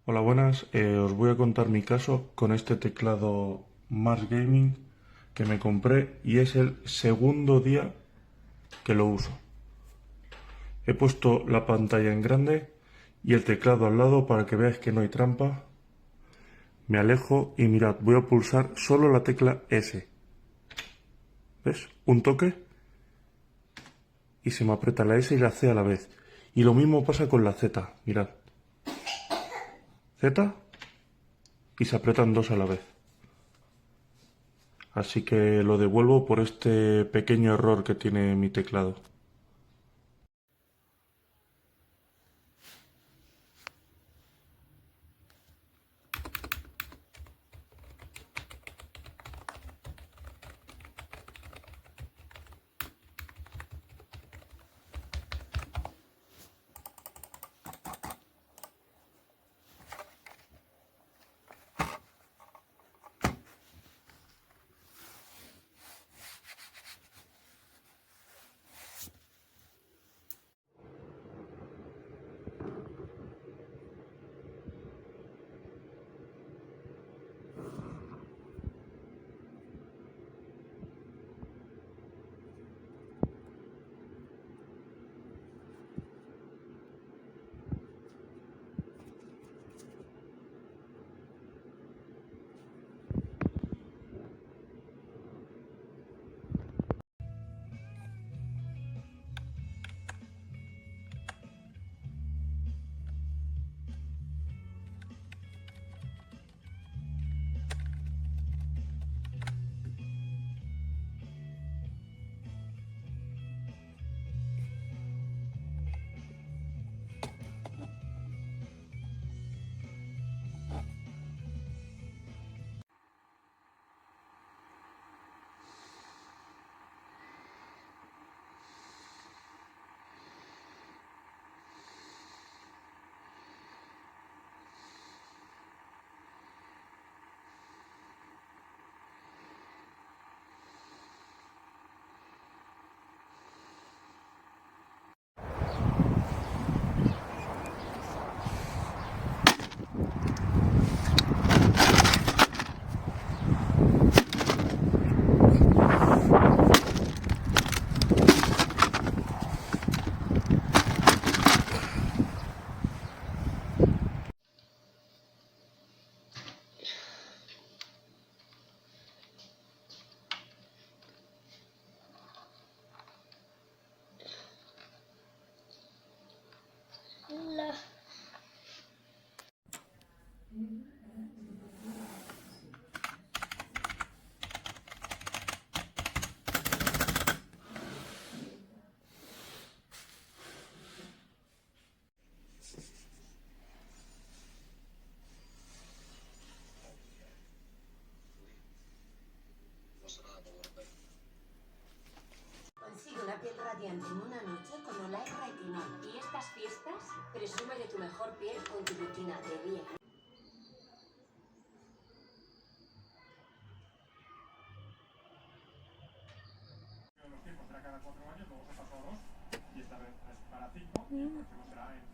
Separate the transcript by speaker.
Speaker 1: Hola, buenas. Os voy a contar mi caso con este teclado Mars Gaming que me compré y es el segundo día que lo uso. He puesto la pantalla en grande y el teclado al lado para que veáis que no hay trampa. Me alejo y mirad, voy a pulsar solo la tecla S. ¿Ves? Un toque y se me aprieta la S y la C a la vez. Y lo mismo pasa con la Z. Mirad. Z y se apretan dos a la vez. Así que lo devuelvo por este pequeño error que tiene mi teclado.
Speaker 2: La...
Speaker 3: Consigue una piel radiante en una noche con Olay Retinol. Y estas fiestas, presume de tu mejor piel con tu rutina de día.
Speaker 4: Los tiempos era cada 4 años, luego se pasó a 2 y esta vez es para 5 y el próximo será en